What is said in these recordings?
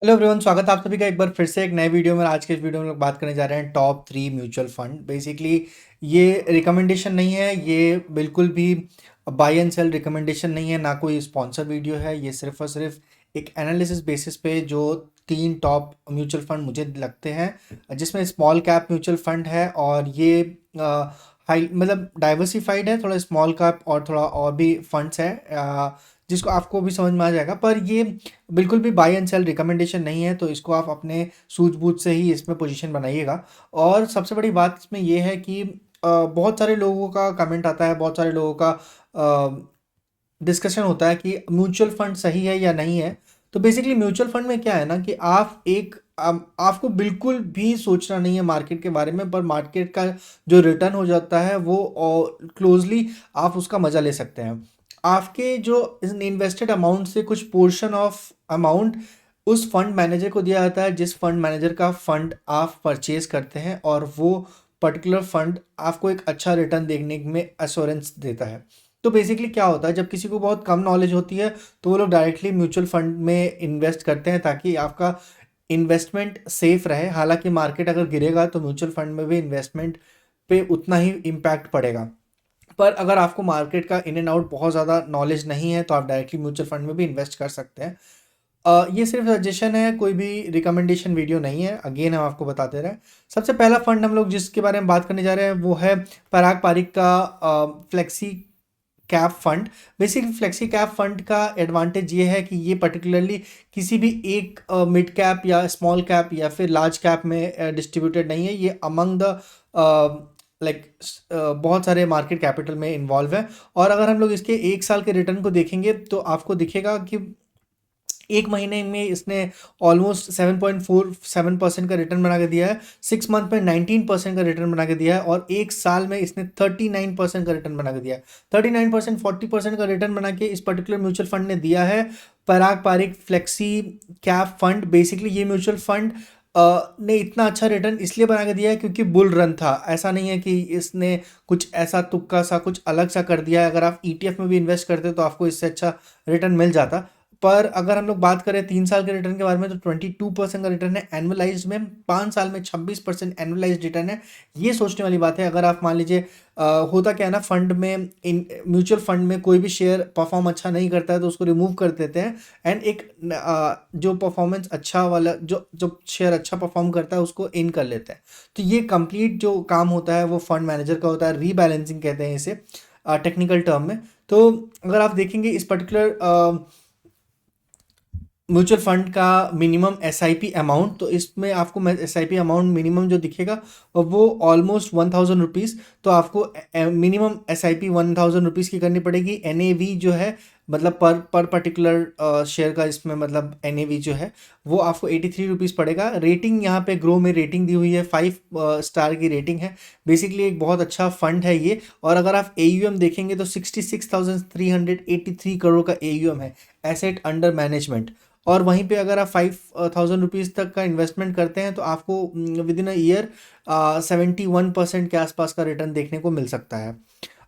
Hello everyone, स्वागत है आप सभी का एक बार फिर से एक नए वीडियो में। आज के इस वीडियो में लोग बात करने जा रहे हैं टॉप 3 म्यूचुअल फंड। बेसिकली ये रिकमेंडेशन नहीं है, ये बिल्कुल भी बाय एंड सेल रिकमेंडेशन नहीं है, ना कोई स्पॉन्सर वीडियो है। ये सिर्फ और सिर्फ एक एनालिसिस बेसिस पे जो 3 टॉप म्यूचुअल फंड मुझे लगते हैं, जिसमें स्मॉल कैप म्यूचुअल फंड है और ये हाई मतलब डाइवर्सिफाइड है, थोड़ा स्मॉल कैप और थोड़ा और भी फंड्स है, जिसको आपको भी समझ में आ जाएगा। पर ये बिल्कुल भी बाय एंड सेल रिकमेंडेशन नहीं है, तो इसको आप अपने सूझबूझ से ही इसमें पोजीशन बनाइएगा। और सबसे बड़ी बात इसमें ये है कि बहुत सारे लोगों का कमेंट आता है, बहुत सारे लोगों का डिस्कशन होता है कि म्यूचुअल फंड सही है या नहीं है। तो बेसिकली म्यूचुअल फंड में क्या है ना कि आपको बिल्कुल भी सोचना नहीं है मार्केट के बारे में, पर मार्केट का जो रिटर्न हो जाता है वो क्लोजली आप उसका मज़ा ले सकते हैं। आपके जो इन्वेस्टेड अमाउंट से कुछ पोर्शन ऑफ अमाउंट उस फंड मैनेजर को दिया जाता है, जिस फंड मैनेजर का फंड आप परचेज करते हैं, और वो पर्टिकुलर फंड आपको एक अच्छा रिटर्न देखने में अश्योरेंस देता है। तो बेसिकली क्या होता है, जब किसी को बहुत कम नॉलेज होती है तो वो लोग डायरेक्टली म्यूचुअल फंड में इन्वेस्ट करते हैं ताकि आपका इन्वेस्टमेंट सेफ रहे। हालांकि मार्केट अगर गिरेगा तो म्यूचुअल फंड में भी इन्वेस्टमेंट पे उतना ही इम्पैक्ट पड़ेगा। पर अगर आपको मार्केट का इन एंड आउट बहुत ज़्यादा नॉलेज नहीं है तो आप डायरेक्टली म्यूचुअल फंड में भी इन्वेस्ट कर सकते हैं। ये सिर्फ सजेशन है, कोई भी रिकमेंडेशन वीडियो नहीं है। अगेन हम आपको बताते रहे। सबसे पहला फंड हम लोग जिसके बारे में बात करने जा रहे हैं वो है पराग पारिक का flexi cap fund. Basically flexi cap fund का एडवांटेज ये है कि ये पर्टिकुलरली किसी भी एक मिड कैप या स्मॉल कैप या फिर लार्ज कैप में डिस्ट्रीब्यूटेड नहीं है। ये अमंग द लाइक बहुत सारे मार्केट कैपिटल में इन्वॉल्व है। और अगर हम लोग इसके 1 साल के रिटर्न को देखेंगे तो आपको दिखेगा कि एक महीने में इसने ऑलमोस्ट 7.47% का रिटर्न बना के दिया है, 6 मंथ में 19% का रिटर्न बना के दिया है, और एक साल में इसने 39% का रिटर्न बना के दिया है। 39% 40% का रिटर्न बना के इस पर्टिकुलर म्यूचुअल फंड ने दिया है। Parag Parikh flexi cap fund. Basically ये म्यूचुअल फंड ने इतना अच्छा रिटर्न इसलिए बना के दिया है क्योंकि बुल रन था। ऐसा नहीं है कि इसने कुछ ऐसा तुक्का सा कुछ अलग सा कर दिया है। अगर आप ETF में भी इन्वेस्ट करते तो आपको इससे अच्छा रिटर्न मिल जाता। पर अगर हम लोग बात करें 3 साल के रिटर्न के बारे में तो 22% का रिटर्न है एनुअलाइज में। 5 साल में 26% एनुअलाइज रिटर्न है। ये सोचने वाली बात है। अगर आप मान लीजिए होता क्या है ना, फंड में इन म्यूचुअल फंड में कोई भी शेयर परफॉर्म अच्छा नहीं करता है तो उसको रिमूव कर देते हैं, एंड एक जो परफॉर्मेंस अच्छा वाला जो जो शेयर अच्छा परफॉर्म करता है उसको इन कर लेते हैं। तो ये कंप्लीट जो काम होता है वो फंड मैनेजर का होता है। रीबैलेंसिंग कहते हैं इसे टेक्निकल टर्म में। तो अगर आप देखेंगे इस पर्टिकुलर म्यूचुअल फंड का मिनिमम एसआईपी अमाउंट, तो इसमें आपको एसआईपी अमाउंट मिनिमम जो दिखेगा वो ऑलमोस्ट 1000 रुपीज़। तो आपको मिनिमम एसआईपी 1000 रुपीज़ की करनी पड़ेगी। एनएवी जो है मतलब पर पर्टिकुलर शेयर का, इसमें मतलब एनएवी जो है वो आपको 83 रुपीज़ पड़ेगा। रेटिंग यहाँ पे ग्रो में रेटिंग दी हुई है, 5 स्टार की रेटिंग है। बेसिकली एक बहुत अच्छा फंड है ये। और अगर आप AUM देखेंगे तो 66,383 करोड़ का AUM है, एसेट अंडर मैनेजमेंट। और वहीं पे अगर आप 5000 रुपीज़ तक का इन्वेस्टमेंट करते हैं तो आपको विद इन अ ईयर 71% के आसपास का रिटर्न देखने को मिल सकता है।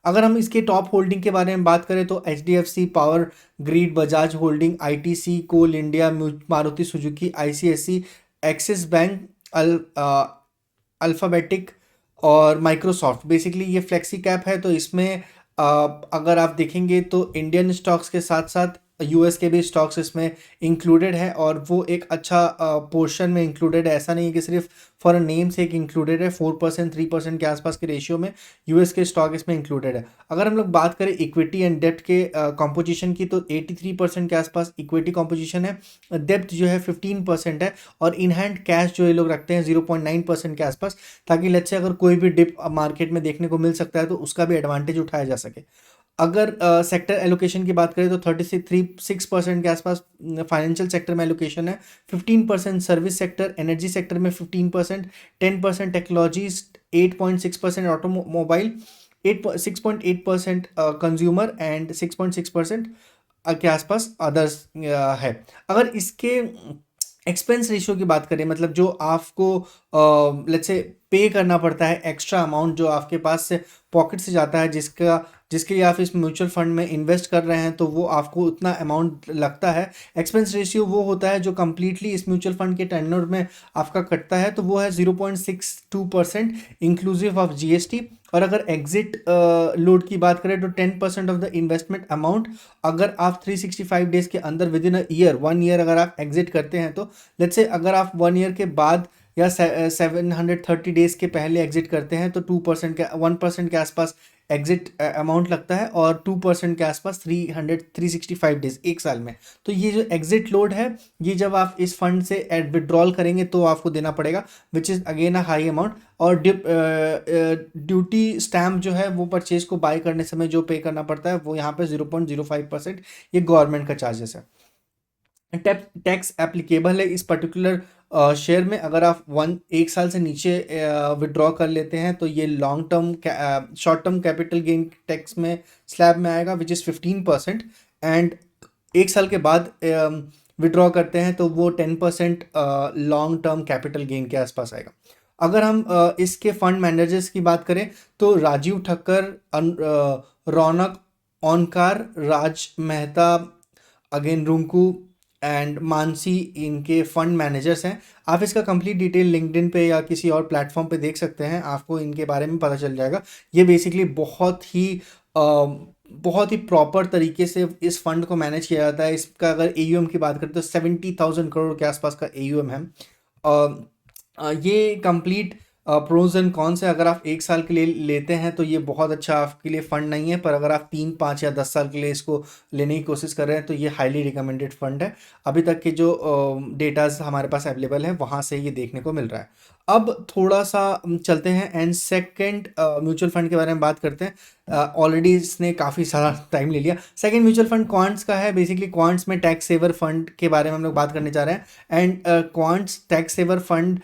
अगर हम इसके टॉप होल्डिंग के बारे में बात करें तो HDFC, Power Grid, Bajaj Holding, ITC, Coal India, Maruti Suzuki, ICICI, Axis Bank, alphabetic और माइक्रोसॉफ्ट। बेसिकली ये फ्लेक्सी कैप है। तो इसमें अगर आप देखेंगे तो इंडियन स्टॉक्स के साथ साथ US के भी स्टॉक्स इसमें इंक्लूडेड है, और वो एक अच्छा पोर्शन में इंक्लूडेड है। ऐसा नहीं है कि सिर्फ फॉर अ नेम से एक इंक्लूडेड है। 4% 3% के आसपास के रेशियो में US के स्टॉक इसमें इंक्लूडेड है। अगर हम लोग बात करें इक्विटी एंड डेप्थ के कंपोजिशन की तो 83% के आसपास इक्विटी कंपोजिशन है, डेप्थ जो है 15% है, और इन हैंड कैश जो ये लोग रखते हैं 0.9% के आसपास, ताकि लेट्स से अगर कोई भी डिप मार्केट में देखने को मिल सकता है तो उसका भी एडवांटेज उठाया जा सके। अगर सेक्टर एलोकेशन की बात करें तो 36% के आसपास फाइनेंशियल सेक्टर में एलोकेशन है, 15% सर्विस सेक्टर, एनर्जी सेक्टर में 15%, 10% टेक्नोलॉजीज, 8.6% ऑटोमोबाइल, 6.8% कंज्यूमर, एंड 6.6% के आसपास अदर्स है। अगर इसके एक्सपेंस रेशियो की बात करें, मतलब जो आपको लेट्स से पे करना पड़ता है, एक्स्ट्रा अमाउंट जो आपके पास से पॉकेट से जाता है, जिसके लिए आप इस म्यूचुअल फंड में इन्वेस्ट कर रहे हैं तो वो आपको उतना अमाउंट लगता है। एक्सपेंस रेशियो वो होता है जो कंप्लीटली इस म्यूचुअल फंड के टेन्योर में आपका कटता है, तो वो है 0.62% इंक्लूसिव ऑफ जीएसटी। और अगर एग्जिट लोड की बात करें तो 10% ऑफ द इन्वेस्टमेंट अमाउंट अगर आप 365 डेज के अंदर with in a year 1 year अगर आप एग्जिट करते हैं, तो लेट्स से अगर आप 1 ईयर के बाद या 730 डेज के पहले एग्जिट करते हैं तो 2% के 1% के आसपास एग्जिट अमाउंट लगता है, और 2% के आसपास 365 डेज एक साल में। तो ये जो एग्जिट लोड है ये जब आप इस फंड से विड्रॉल करेंगे तो आपको देना पड़ेगा, which is again a high amount. और ड्यूटी स्टैम्प जो है वो परचेज को बाय करने समय जो पे करना पड़ता है वो यहाँ पे 0.05% ये गवर्नमेंट का चार्जेस है। टैक्स एप्लीकेबल है इस पर्टिकुलर शेयर में। अगर आप एक साल से नीचे विड्रॉ कर लेते हैं तो ये long term short term capital gain tax में स्लैब में आएगा, विच इज़ 15%। एंड एक साल के बाद विड्रॉ करते हैं तो वो 10% लॉन्ग टर्म कैपिटल गेन के आसपास आएगा। अगर हम इसके फंड मैनेजर्स की बात करें तो राजीव ठक्कर, रौनक ओनकार, राज मेहता, अगेन रुंकू एंड मानसी इनके फंड मैनेजर्स हैं। आप इसका कंप्लीट डिटेल लिंक्डइन पे या किसी और प्लेटफॉर्म पे देख सकते हैं, आपको इनके बारे में पता चल जाएगा। ये बेसिकली बहुत ही प्रॉपर तरीके से इस फंड को मैनेज किया जाता है। इसका अगर एयूएम की बात करें तो 70,000 करोड़ के आसपास का एयूएम है। ये कंप्लीट प्रोज एंड कॉन्स है। अगर आप एक साल के लिए लेते हैं तो ये बहुत अच्छा आपके लिए फ़ंड नहीं है, पर अगर आप 3, 5 या 10 साल के लिए इसको लेने की कोशिश कर रहे हैं तो ये हाईली रिकमेंडेड फंड है। अभी तक के जो डेटाज हमारे पास अवेलेबल है वहाँ से ये देखने को मिल रहा है। अब थोड़ा सा चलते हैं एंड सेकेंड म्यूचुअल फंड के बारे में बात करते हैं। ऑलरेडी इसने काफ़ी सारा टाइम ले लिया। सेकेंड म्यूचुअल फंड क्वांट्स का है। बेसिकली क्वांट्स में टैक्स सेवर फंड के बारे में हम लोग बात करने जा रहे हैं। And Quant's tax saver fund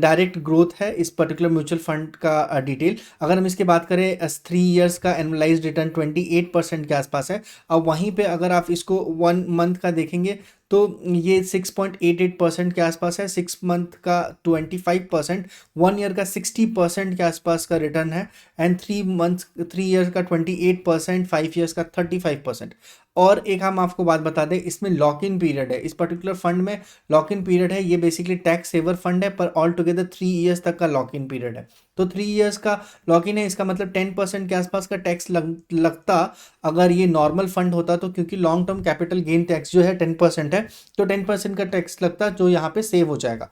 direct growth है इस पर्टिकुलर म्यूचुअल फंड का डिटेल। अगर हम इसकी बात करें 3 ईयर्स का एनुअलाइज्ड रिटर्न 28% के आसपास है। अब वहीं पे अगर आप इसको 1 मंथ का देखेंगे तो ये 6.88% के आसपास है, 6 मंथ का 25%, 1 ईयर का 60% के आसपास का रिटर्न है, एंड 3 ईयर्स का 28%, 5 ईयर्स का 35%। और एक हम आपको बात बता दें, इसमें लॉक इन पीरियड है। इस पर्टिकुलर फंड में लॉक इन पीरियड है। ये बेसिकली टैक्स सेवर फंड है, पर ऑल टुगेदर 3 ईयर्स तक का लॉक इन पीरियड है। तो 3 ईयर्स का लॉक इन है, इसका मतलब 10% के आसपास का टैक्स लगता अगर ये नॉर्मल फंड होता तो, क्योंकि long term capital gain tax जो है 10% है, तो 10% का टैक्स लगता जो यहाँ पे सेव हो जाएगा।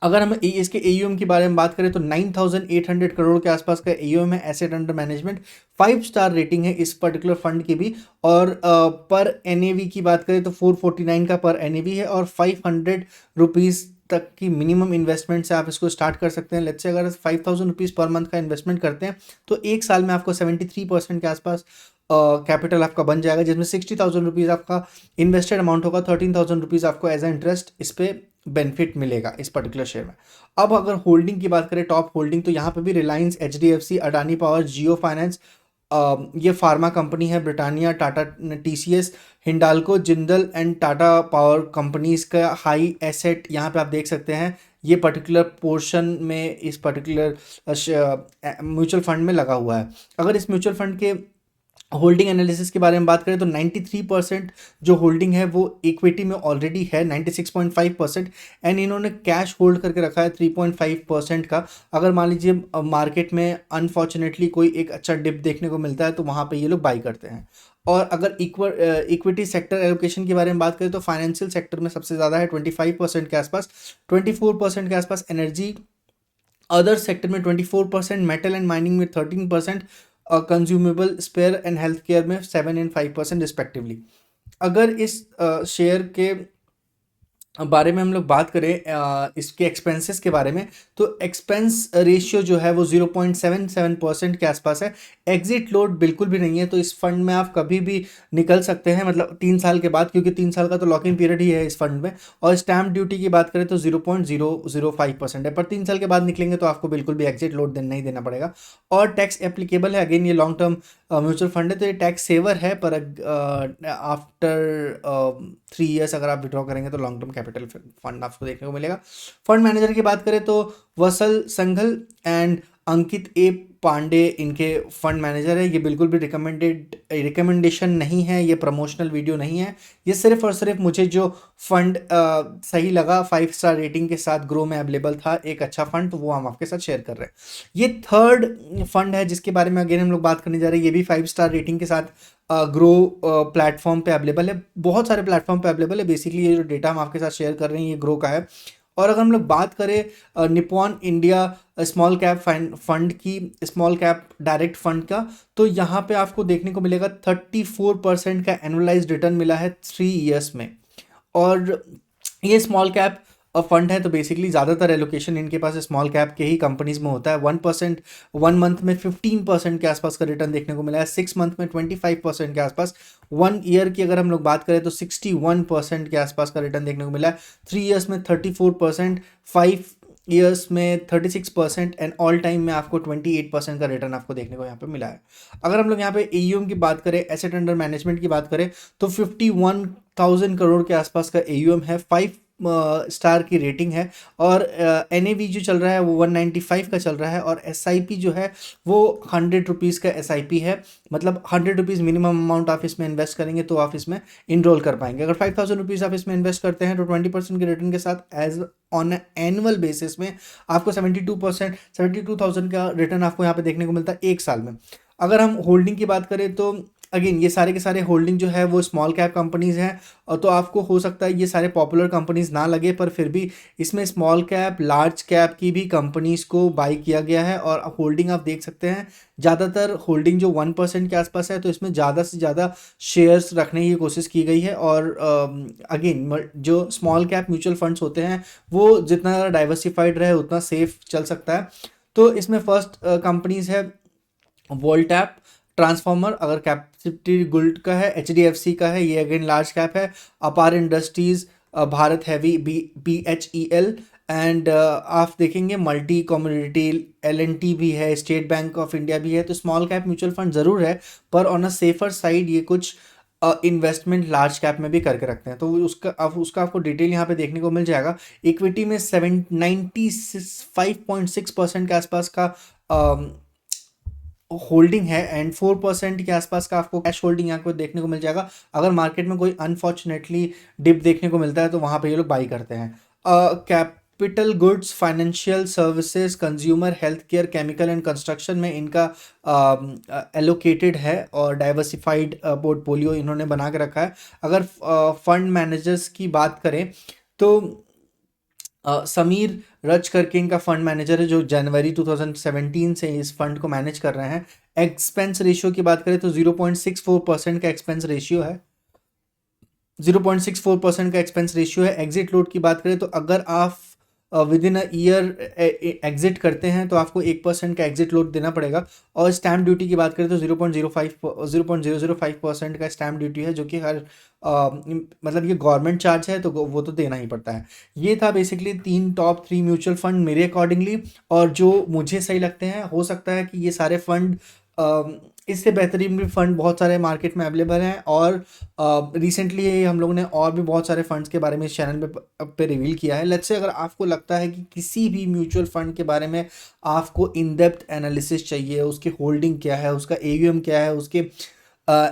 अगर हम इसके एयूएम के बारे में बात करें तो 9,800 करोड़ के आसपास का एयूएम है, asset under management. 5 star rating है इस पर्टिकुलर फंड की भी। और पर एनएवी की बात करें तो 449 का पर एनएवी है, और 500 रुपीज़ तक की मिनिमम इन्वेस्टमेंट से आप इसको स्टार्ट कर सकते हैं। लेट्स से अगर 5,000 रुपीज़ पर मंथ का इन्वेस्टमेंट करते हैं तो एक साल में आपको 73% के आसपास कैपिटल आपका बन जाएगा, जिसमें 60,000 रुपीज़ आपका इन्वेस्टेड अमाउंट होगा, 13,000 रुपीज़ आपको एज ए इंटरेस्ट इस पर बेनिफिट मिलेगा इस पर्टिकुलर शेयर में। अब अगर होल्डिंग की बात करें, टॉप होल्डिंग, तो यहाँ पे भी रिलायंस, एचडीएफसी, अडानी पावर, जियो फाइनेंस, ये फार्मा कंपनी है, Britannia, Tata, TCS, Hindalco, Jindal and Tata power companies का हाई एसेट यहाँ पे आप देख सकते हैं। ये पर्टिकुलर पोर्शन में इस पर्टिकुलर म्यूचुअल फंड में लगा हुआ है। अगर इस म्यूचुअल फंड के होल्डिंग एनालिसिस के बारे में बात करें तो 93% जो होल्डिंग है वो इक्विटी में ऑलरेडी है, 96.5%, एंड इन्होंने कैश होल्ड करके रखा है 3.5% का। अगर मान लीजिए मार्केट में अनफॉर्चुनेटली कोई एक अच्छा डिप देखने को मिलता है तो वहाँ पे ये लोग बाई करते हैं। और अगर इक्विटी सेक्टर एलोकेशन के बारे में बात करें तो फाइनेंशियल सेक्टर में सबसे ज़्यादा है 25% के आसपास, 24% के आसपास एनर्जी, अदर सेक्टर में 24%, मेटल एंड माइनिंग में 13%, consumable, spare and health care में 7 एंड 5% रिस्पेक्टिवली। अगर इस शेयर के बारे में हम लोग बात करें इसके एक्सपेंसेस के बारे में, तो एक्सपेंस रेशियो जो है वो 0.77% के आसपास है। एग्जिट लोड बिल्कुल भी नहीं है, तो इस फंड में आप कभी भी निकल सकते हैं, मतलब 3 साल के बाद, क्योंकि 3 साल का तो लॉक इन पीरियड ही है इस फंड में। और स्टैम्प ड्यूटी की बात करें तो 0.005% है, पर 3 साल के बाद निकलेंगे तो आपको बिल्कुल भी एग्जिट लोड नहीं देना पड़ेगा। और टैक्स एप्लीकेबल है, अगेन ये लॉन्ग टर्म म्यूचुअल फंड है तो ये टैक्स सेवर है, पर आफ्टर 3 ईयर्स अगर आप विड्रॉ करेंगे तो लॉन्ग टर्म कैपिटल फंड आपको देखने को मिलेगा। फंड मैनेजर की बात करें तो वसल संघल एंड अंकित ए पांडे इनके फंड मैनेजर है। ये बिल्कुल भी रिकमेंडेशन नहीं है, ये प्रमोशनल वीडियो नहीं है, ये सिर्फ और सिर्फ मुझे जो फंड सही लगा 5 स्टार रेटिंग के साथ ग्रो में अवेलेबल था, एक अच्छा फंड, तो वो हम आपके साथ शेयर कर रहे हैं। ये थर्ड फंड है जिसके बारे में अगेन हम लोग बात करने जा रहे हैं। ये भी 5 स्टार रेटिंग के साथ ग्रो प्लेटफॉर्म पे अवेलेबल है, बहुत सारे प्लेटफॉर्म पे अवेलेबल है। बेसिकली ये जो डेटा हम आपके साथ शेयर कर रहे हैं ये ग्रो का है। और अगर हम लोग बात करें Nippon India small cap fund की, स्मॉल कैप डायरेक्ट फंड का, तो यहाँ पे आपको देखने को मिलेगा 34% का एनुअलाइज्ड रिटर्न मिला है 3 ईयर्स में। और ये स्मॉल कैप फंड है, तो बेसिकली ज़्यादातर एलोकेशन इनके पास स्मॉल कैप के ही कंपनीज में होता है। 1% 1 मंथ में 15% के आसपास का रिटर्न देखने को मिला है, 6 मंथ में 25% के आसपास, 1 ईयर की अगर हम लोग बात करें तो 61% के आसपास का रिटर्न देखने को मिला है, 3 ईयर्स में 34%, 5 ईयर्स में 36% एंड ऑल टाइम में आपको 28% का रिटर्न आपको देखने को यहाँ पे मिला है। अगर हम लोग यहाँ पे AUM की बात करें, एसेट अंडर मैनेजमेंट की बात करें, तो 51,000 करोड़ के आसपास का AUM है, 5 स्टार की रेटिंग है, और NAV जो चल रहा है वो 195 का चल रहा है, और SIP जो है वो 100 रुपीज़ का SIP है। मतलब 100 रुपीज़ मिनिमम अमाउंट आप इसमें इन्वेस्ट करेंगे तो आप इसमें इनरोल कर पाएंगे। अगर 5,000 रुपीज़ आप इसमें इन्वेस्ट करते हैं तो 20% के रिटर्न के साथ एज ऑन एनुअल बेसिस में आपको 72,000 का रिटर्न आपको यहाँ पे देखने को मिलता है 1 साल में। अगर हम होल्डिंग की बात करें तो अगेन ये सारे के सारे होल्डिंग जो है वो स्मॉल कैप कंपनीज हैं, और तो आपको हो सकता है ये सारे पॉपुलर कंपनीज ना लगे, पर फिर भी इसमें स्मॉल कैप लार्ज कैप की भी कंपनीज को बाई किया गया है। और होल्डिंग आप देख सकते हैं, ज़्यादातर होल्डिंग जो 1% के आसपास है, तो इसमें ज़्यादा से ज़्यादा शेयर्स रखने की कोशिश की गई है। और अगेन जो स्मॉल कैप म्यूचुअल फंड्स होते हैं वो जितना ज़्यादा डाइवर्सिफाइड रहे उतना सेफ चल सकता है। तो इसमें फर्स्ट कंपनीज है वोल्टैप ट्रांसफॉर्मर, अगर कैपेसिटी गुल्ड का है, HDFC का है, ये अगेन लार्ज कैप है, अपार industries, Bharat heavy, BHEL, and आप देखेंगे मल्टी कम्युनिटी LNT भी है, स्टेट बैंक ऑफ इंडिया भी है। तो स्मॉल कैप म्यूचुअल फंड ज़रूर है, पर ऑन अ सेफर साइड ये कुछ इन्वेस्टमेंट लार्ज कैप में भी करके रखते हैं, तो उसका आपको डिटेल यहाँ पे देखने को मिल जाएगा। इक्विटी में 95.6% के आसपास का होल्डिंग है, एंड 4% के आसपास का आपको कैश होल्डिंग यहाँ को देखने को मिल जाएगा। अगर मार्केट में कोई अनफॉर्चुनेटली डिप देखने को मिलता है तो वहाँ पे ये लोग बाई करते हैं। Capital goods, financial services, consumer health care, chemical and construction में इनका एलोकेटेड है, और डाइवर्सिफाइड पोर्टफोलियो इन्होंने बना के रखा है। अगर फंड मैनेजर्स की बात करें तो समीर रच करके इनका फंड मैनेजर है, जो जनवरी 2017 से इस फंड को मैनेज कर रहे हैं। एक्सपेंस रेशियो की बात करें तो 0.64% का एक्सपेंस रेशियो है, 0.64% का एक्सपेंस रेशियो है। एग्जिट लोड की बात करें तो अगर आप with in a year exit करते हैं तो आपको 1% का एग्जिट लोड देना पड़ेगा। और स्टैम्प ड्यूटी की बात करें तो 0.005% का स्टैम्प ड्यूटी है, जो कि हर मतलब ये गवर्नमेंट चार्ज है, तो वो तो देना ही पड़ता है। ये था बेसिकली 3 टॉप 3 म्यूचुअल फंड मेरे अकॉर्डिंगली, और जो मुझे सही लगते हैं। हो सकता है कि ये सारे फंड इससे बेहतरीन भी फंड बहुत सारे मार्केट में अवेलेबल हैं, और रिसेंटली हम लोगों ने और भी बहुत सारे फंड्स के बारे में इस चैनल पे रिवील किया है। लेट्स से अगर आपको लगता है कि किसी भी म्यूचुअल फंड के बारे में आपको इन डेप्थ एनालिसिस चाहिए, उसकी होल्डिंग क्या है, उसका AUM क्या है, उसके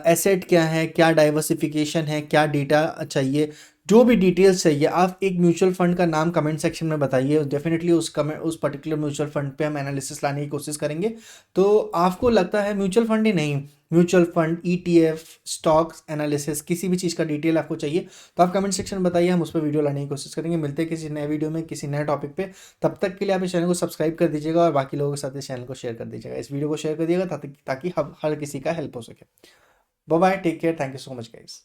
एसेट क्या है, क्या डाइवर्सिफिकेशन है, क्या डेटा चाहिए, जो भी डिटेल्स चाहिए, आप एक म्यूचुअल फंड का नाम कमेंट सेक्शन में बताइए। डेफिनेटली उस पर्टिकुलर म्यूचुअल फंड पे हम एनालिसिस लाने की कोशिश करेंगे। तो आपको लगता है म्यूचुअल फंड ही नहीं, mutual fund, ETF, stocks analysis, किसी भी चीज़ का डिटेल आपको चाहिए तो आप कमेंट सेक्शन में बताइए, हम उस पर वीडियो लाने की कोशिश करेंगे। मिलते हैं किसी नए वीडियो में किसी नए टॉपिक पे। तब तक के लिए आप इस चैनल को सब्सक्राइब कर दीजिएगा, और बाकी लोगों के साथ इस चैनल को शेयर कर दीजिएगा, इस वीडियो को शेयर कर दीजिएगा, ताकि हर किसी का हेल्प हो सके। Bye bye, take care, thank you so much guys.